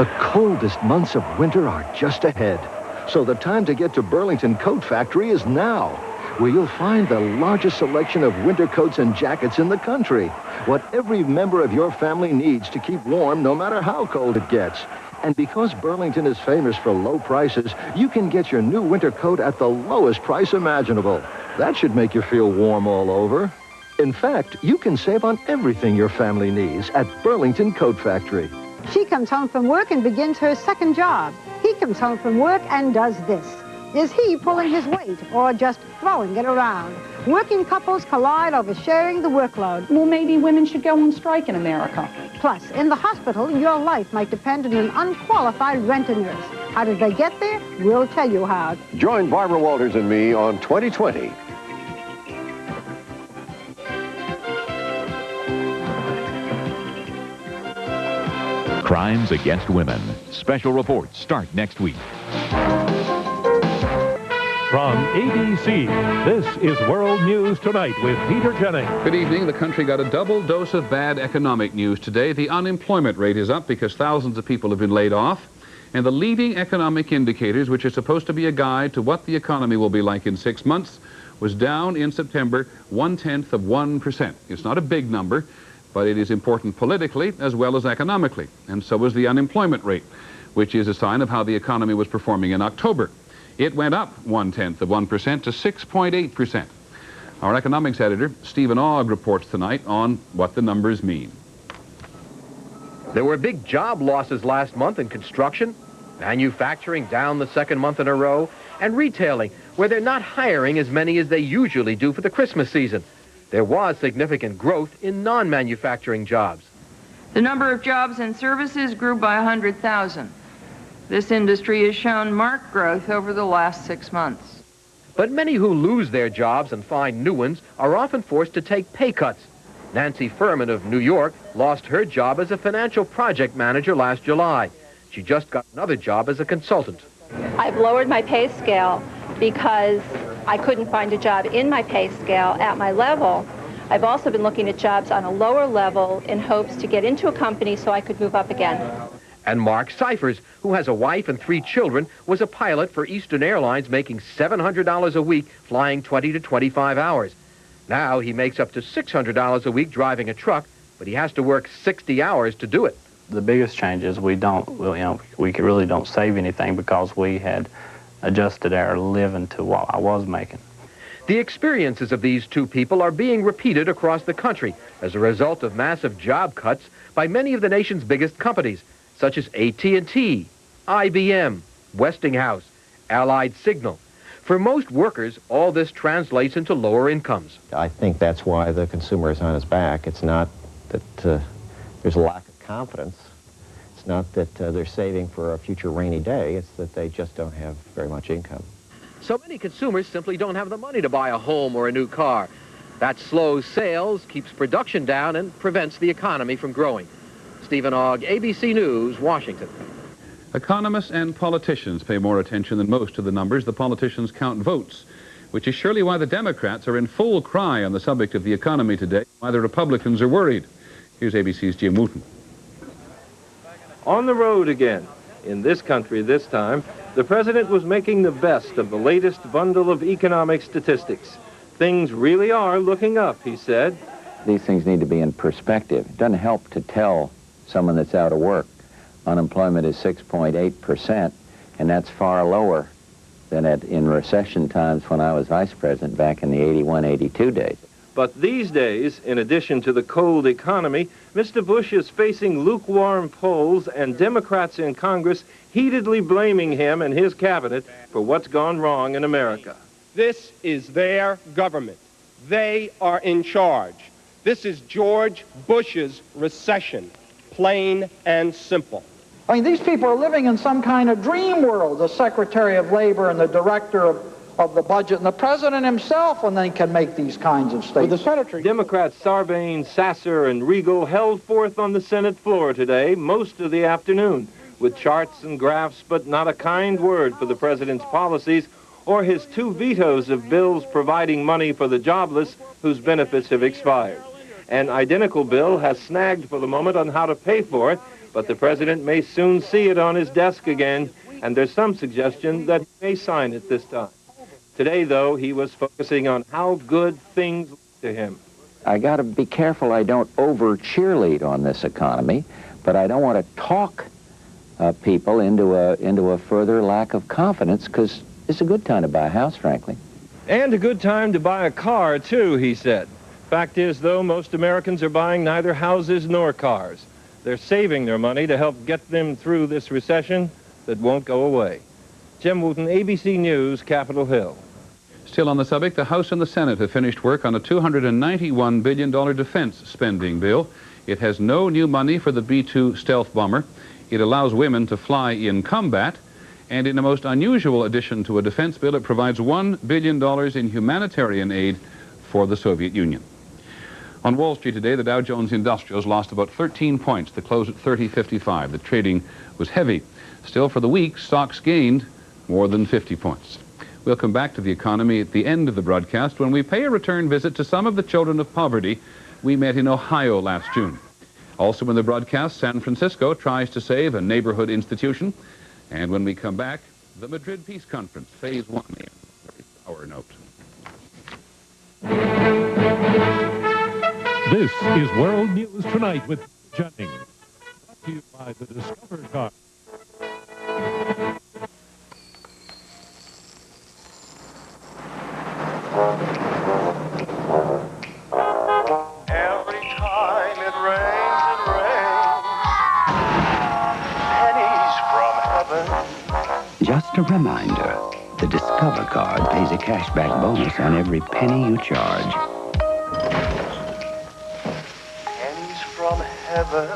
The coldest months of winter are just ahead. So the time to get to Burlington Coat Factory is now, where you'll find the largest selection of winter coats and jackets in the country. What every member of your family needs to keep warm no matter how cold it gets. And because Burlington is famous for low prices, you can get your new winter coat at the lowest price imaginable. That should make you feel warm all over. In fact, you can save on everything your family needs at Burlington Coat Factory. She comes home from work and begins her second job. He comes home from work and does this. Is he pulling his weight or just throwing it around? Working couples collide over sharing the workload. Well, maybe women should go on strike in America. Plus, in the hospital, your life might depend on an unqualified rent-a-nurse. How did they get there? We'll tell you how. Join Barbara Walters and me on 2020. Crimes against women. Special reports start next week. From ABC, this is World News Tonight with Peter Jennings. Good evening. The country got a double dose of bad economic news today. The unemployment rate is up because thousands of people have been laid off. And the leading economic indicators, which are supposed to be a guide to what the economy will be like in 6 months, was down in September 0.1%. It's not a big number, but it is important politically as well as economically. And so was the unemployment rate, which is a sign of how the economy was performing in October. It went up 0.1% to 6.8%. Our economics editor, Stephen Ogg, reports tonight on what the numbers mean. There were big job losses last month in construction, manufacturing down the second month in a row, and retailing, where they're not hiring as many as they usually do for the Christmas season. There was significant growth in non-manufacturing jobs. The number of jobs and services grew by 100,000. This industry has shown marked growth over the last 6 months. But many who lose their jobs and find new ones are often forced to take pay cuts. Nancy Furman of New York lost her job as a financial project manager last July. She just got another job as a consultant. I've lowered my pay scale because I couldn't find a job in my pay scale at my level. I've also been looking at jobs on a lower level in hopes to get into a company so I could move up again. And Mark Cyphers, who has a wife and 3 children, was a pilot for Eastern Airlines making $700 a week flying 20 to 25 hours. Now he makes up to $600 a week driving a truck, but he has to work 60 hours to do it. The biggest change is we really don't save anything because we had adjusted our living to what I was making. The experiences of these two people are being repeated across the country as a result of massive job cuts by many of the nation's biggest companies, such as AT&T, IBM, Westinghouse, Allied Signal. For most workers, all this translates into lower incomes. I think that's why the consumer is on his back. It's not that there's a lack of confidence. It's not that they're saving for a future rainy day. It's that they just don't have very much income. So many consumers simply don't have the money to buy a home or a new car. That slows sales, keeps production down, and prevents the economy from growing. Stephen Ogg, ABC News, Washington. Economists and politicians pay more attention than most to the numbers. The politicians count votes, which is surely why the Democrats are in full cry on the subject of the economy today, why the Republicans are worried. Here's ABC's Jim Wooten. On the road again. In this country this time, the president was making the best of the latest bundle of economic statistics. Things really are looking up, he said. These things need to be in perspective. It doesn't help to tell someone that's out of work unemployment is 6.8%, and that's far lower than in recession times when I was vice president back in the 81, 82 days. But these days, in addition to the cold economy, Mr. Bush is facing lukewarm polls and Democrats in Congress heatedly blaming him and his cabinet for what's gone wrong in America. This is their government. They are in charge. This is George Bush's recession, plain and simple. I mean, these people are living in some kind of dream world, the Secretary of Labor and the Director of the Budget and the President himself, when they can make these kinds of statements. Democrats Sarbanes, Sasser, and Regal held forth on the Senate floor today, most of the afternoon, with charts and graphs, but not a kind word for the president's policies or his 2 vetoes of bills providing money for the jobless whose benefits have expired. An identical bill has snagged for the moment on how to pay for it, But the president may soon see it on his desk again, and there's some suggestion that he may sign it this time. Today, though, he was focusing on how good things look to him. I got to be careful I don't over-cheerlead on this economy, but I don't want to talk people into a further lack of confidence, because it's a good time to buy a house, frankly. And a good time to buy a car, too, he said. Fact is, though, most Americans are buying neither houses nor cars. They're saving their money to help get them through this recession that won't go away. Jim Wooten, ABC News, Capitol Hill. Still on the subject, the House and the Senate have finished work on a $291 billion defense spending bill. It has no new money for the B-2 stealth bomber. It allows women to fly in combat. And in a most unusual addition to a defense bill, it provides $1 billion in humanitarian aid for the Soviet Union. On Wall Street today, the Dow Jones Industrials lost about 13 points to close at 30.55. The trading was heavy. Still, for the week, stocks gained more than 50 points. We'll come back to the economy at the end of the broadcast when we pay a return visit to some of the children of poverty we met in Ohio last June. Also in the broadcast, San Francisco tries to save a neighborhood institution. And when we come back, the Madrid Peace Conference, Phase 1, our note. This is World News Tonight with Jennings. Brought to you by the Discover Car. Every time it rains, pennies from heaven. Just a reminder, the Discover card pays a cashback bonus on every penny you charge. Pennies from heaven.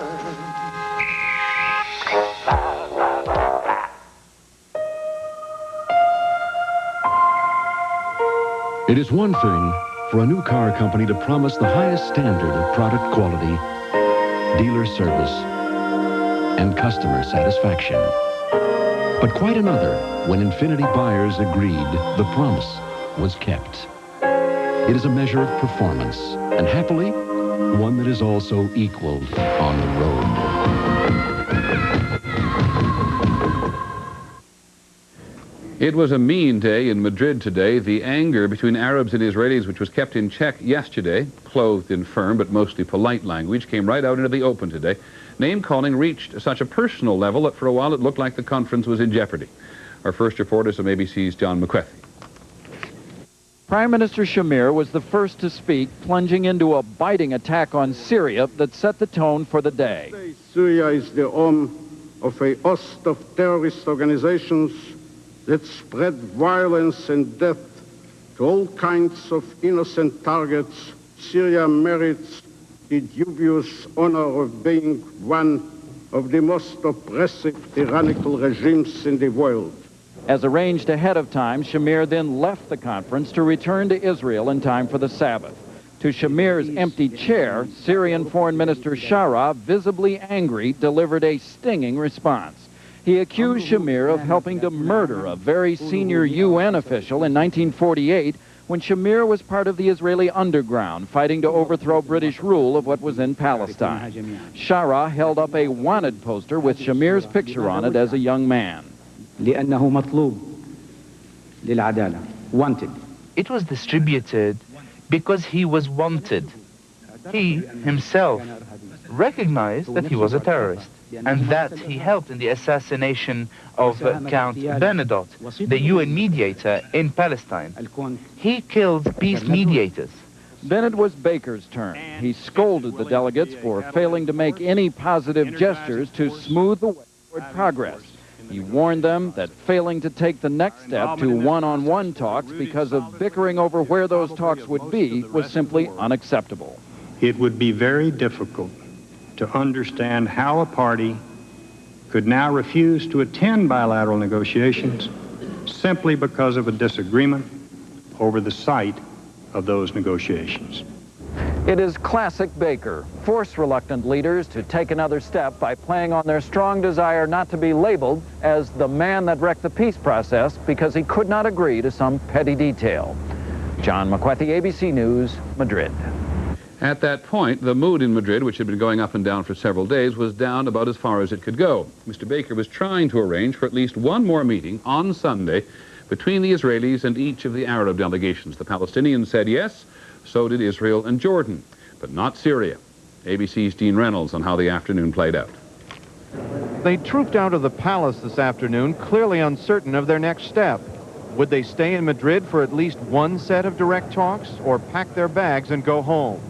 It is one thing for a new car company to promise the highest standard of product quality, dealer service, and customer satisfaction. But quite another when Infiniti buyers agreed the promise was kept. It is a measure of performance, and happily, one that is also equaled on the road. It was a mean day in Madrid today. The anger between Arabs and Israelis, which was kept in check yesterday, clothed in firm but mostly polite language, came right out into the open today. Name-calling reached such a personal level that for a while it looked like the conference was in jeopardy. Our first reporter is from ABC's John McQuethy. Prime Minister Shamir was the first to speak, plunging into a biting attack on Syria that set the tone for the day. Syria is the home of a host of terrorist organizations that spread violence and death to all kinds of innocent targets. Syria merits the dubious honor of being one of the most oppressive tyrannical regimes in the world. As arranged ahead of time, Shamir then left the conference to return to Israel in time for the Sabbath. To Shamir's empty chair, Syrian Foreign Minister Shara, visibly angry, delivered a stinging response. He accused Shamir of helping to murder a very senior UN official in 1948 when Shamir was part of the Israeli underground fighting to overthrow British rule of what was in Palestine. Shara held up a wanted poster with Shamir's picture on it as a young man. Wanted. It was distributed because he was wanted. He himself recognized that he was a terrorist and that he helped in the assassination of Count Bernadotte, the UN mediator in Palestine. He killed peace mediators. Then it was Baker's turn. He scolded the delegates for failing to make any positive gestures to smooth the way toward progress. He warned them that failing to take the next step to one-on-one talks because of bickering over where those talks would be was simply unacceptable. It would be very difficult to understand how a party could now refuse to attend bilateral negotiations simply because of a disagreement over the site of those negotiations. It is classic Baker. Force reluctant leaders to take another step by playing on their strong desire not to be labeled as the man that wrecked the peace process because he could not agree to some petty detail. John McQuethy, ABC News, Madrid. At that point, the mood in Madrid, which had been going up and down for several days, was down about as far as it could go. Mr. Baker was trying to arrange for at least one more meeting on Sunday between the Israelis and each of the Arab delegations. The Palestinians said yes, so did Israel and Jordan, but not Syria. ABC's Dean Reynolds on how the afternoon played out. They trooped out of the palace this afternoon, clearly uncertain of their next step. Would they stay in Madrid for at least one set of direct talks, or pack their bags and go home?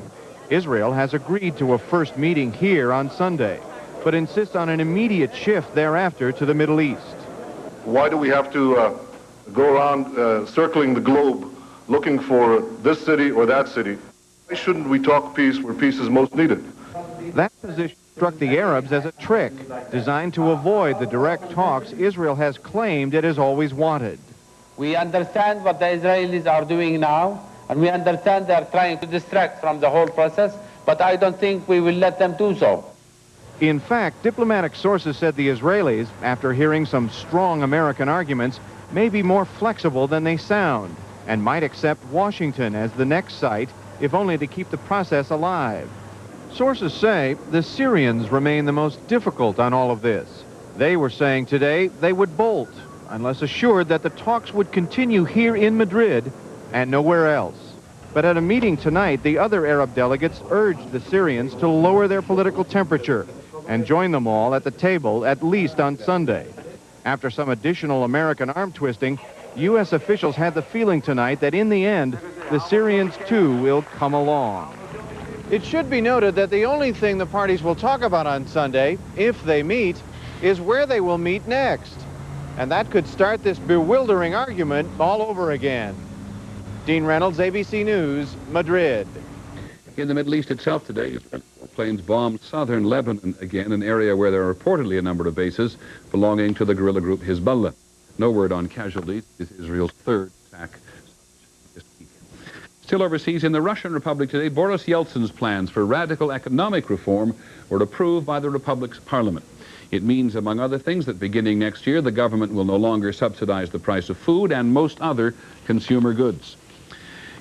Israel has agreed to a first meeting here on Sunday, but insists on an immediate shift thereafter to the Middle East. Why do we have to go around circling the globe looking for this city or that city? Why shouldn't we talk peace where peace is most needed? That position struck the Arabs as a trick, designed to avoid the direct talks Israel has claimed it has always wanted. We understand what the Israelis are doing now, and we understand they are trying to distract from the whole process, but I don't think we will let them do so. In fact, diplomatic sources said the Israelis, after hearing some strong American arguments, may be more flexible than they sound, and might accept Washington as the next site, if only to keep the process alive. Sources say the Syrians remain the most difficult on all of this. They were saying today they would bolt, unless assured that the talks would continue here in Madrid and nowhere else. But at a meeting tonight, the other Arab delegates urged the Syrians to lower their political temperature and join them all at the table, at least on Sunday. After some additional American arm twisting, U.S. officials had the feeling tonight that in the end, the Syrians too will come along. It should be noted that the only thing the parties will talk about on Sunday, if they meet, is where they will meet next. And that could start this bewildering argument all over again. Dean Reynolds, ABC News, Madrid. In the Middle East itself today, planes bombed southern Lebanon again, an area where there are reportedly a number of bases belonging to the guerrilla group Hezbollah. No word on casualties. This is Israel's third attack this week. Still overseas, in the Russian Republic today, Boris Yeltsin's plans for radical economic reform were approved by the Republic's parliament. It means, among other things, that beginning next year, the government will no longer subsidize the price of food and most other consumer goods.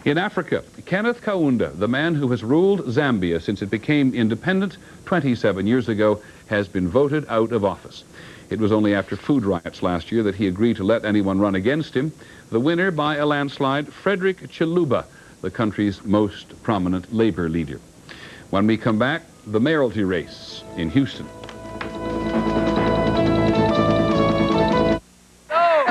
In Africa, Kenneth Kaunda, the man who has ruled Zambia since it became independent 27 years ago, has been voted out of office. It was only after food riots last year that he agreed to let anyone run against him. The winner by a landslide, Frederick Chiluba, the country's most prominent labor leader. When we come back, the mayoralty race in Houston. Or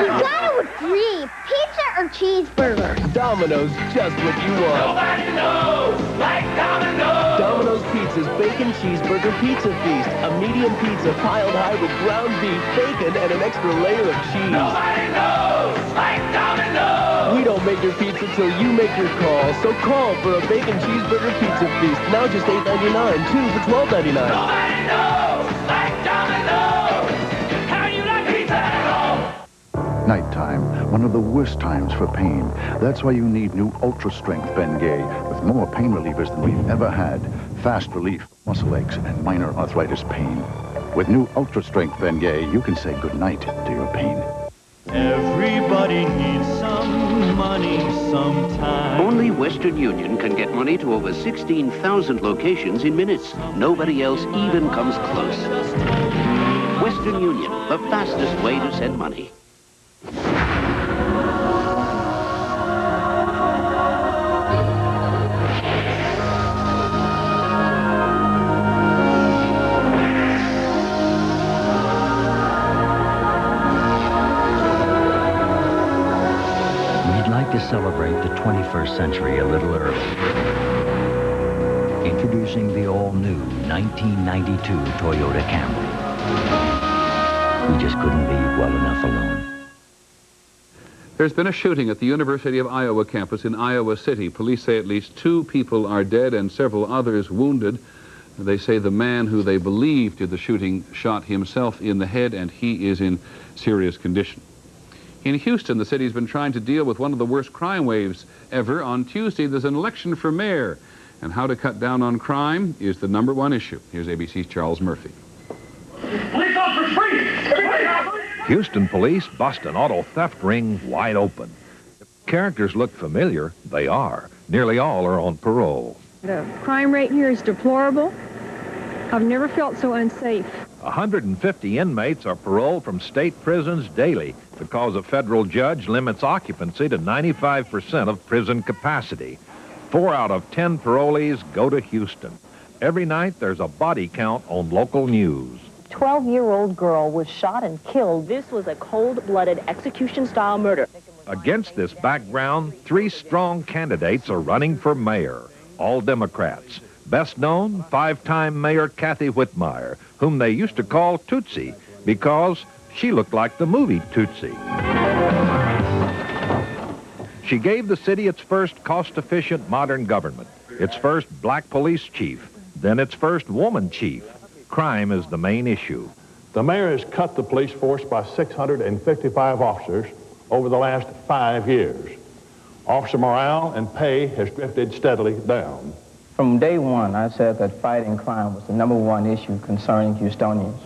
cheeseburger? Domino's, just what you want. Nobody knows like Domino. Domino's Pizza's Bacon Cheeseburger Pizza Feast. A medium pizza piled high with ground beef, bacon, and an extra layer of cheese. Nobody knows like Domino. We don't make your pizza till you make your call. So call for a Bacon Cheeseburger Pizza Feast. Now just $8.99, two for $12.99. Nobody knows like Domino. How you like pizza at home? Nighttime, one of the worst times for pain. That's why you need new Ultra Strength Bengay with more pain relievers than we've ever had. Fast relief, muscle aches, and minor arthritis pain. With new Ultra Strength Bengay, you can say goodnight to your pain. Everybody needs some money sometime. Only Western Union can get money to over 16,000 locations in minutes. Nobody else even comes close. Western Union, the fastest way to send money. We'd like to celebrate the 21st century a little early. Introducing the all-new 1992 Toyota Camry. We just couldn't leave well enough alone. There's been a shooting at the University of Iowa campus in Iowa City. Police say at least 2 people are dead and several others wounded. They say the man who they believe did the shooting shot himself in the head, and he is in serious condition. In Houston, the city's been trying to deal with one of the worst crime waves ever. On Tuesday, there's an election for mayor, and how to cut down on crime is the #1 issue. Here's ABC's Charles Murphy. Police officers, free! Everybody out! Houston police bust an auto theft ring wide open. If characters look familiar, they are. Nearly all are on parole. The crime rate here is deplorable. I've never felt so unsafe. 150 inmates are paroled from state prisons daily because a federal judge limits occupancy to 95% of prison capacity. 4 out of 10 parolees go to Houston. Every night there's a body count on local news. 12-year-old girl was shot and killed. This was a cold-blooded execution-style murder. Against this background, 3 strong candidates are running for mayor, all Democrats. Best known, 5-time Mayor Kathy Whitmire, whom they used to call Tootsie because she looked like the movie Tootsie. She gave the city its first cost-efficient modern government, its first black police chief, then its first woman chief. Crime is the main issue. The mayor has cut the police force by 655 officers over the last 5 years. Officer morale and pay has drifted steadily down. From day one, I said that fighting crime was the #1 issue concerning Houstonians.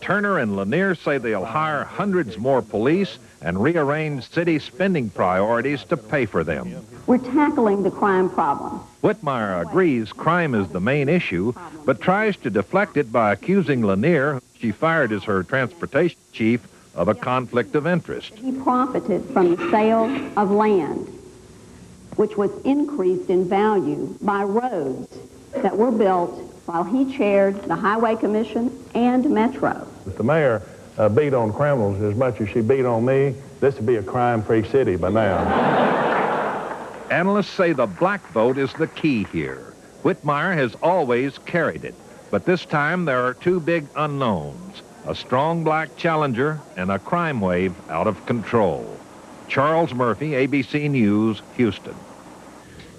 Turner and Lanier say they'll hire hundreds more police and rearrange city spending priorities to pay for them. We're tackling the crime problem. Whitmire agrees crime is the main issue, but tries to deflect it by accusing Lanier, who she fired as her transportation chief, of a conflict of interest. He profited from the sale of land, which was increased in value by roads that were built while he chaired the Highway Commission and Metro. If the mayor beat on criminals as much as she beat on me, this would be a crime-free city by now. Analysts say the black vote is the key here. Whitmire has always carried it, but this time there are 2 big unknowns, a strong black challenger and a crime wave out of control. Charles Murphy, ABC News, Houston.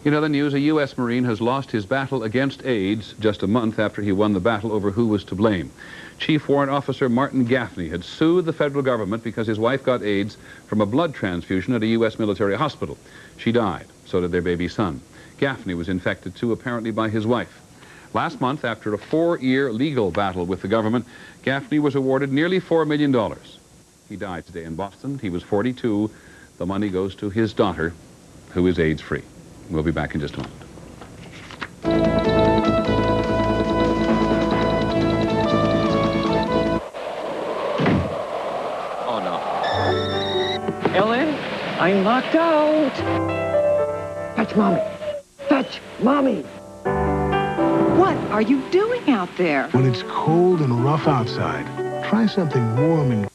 In other news, a U.S. Marine has lost his battle against AIDS just a month after he won the battle over who was to blame. Chief Warrant Officer Martin Gaffney had sued the federal government because his wife got AIDS from a blood transfusion at a U.S. military hospital. She died. So did their baby son. Gaffney was infected too, apparently by his wife. Last month, after a 4-year legal battle with the government, Gaffney was awarded nearly $4 million. He died today in Boston. He was 42. The money goes to his daughter, who is AIDS-free. We'll be back in just a moment. Oh, no. Ellen, I'm knocked out. Fetch Mommy. Fetch Mommy. What are you doing out there? When it's cold and rough outside, try something warm and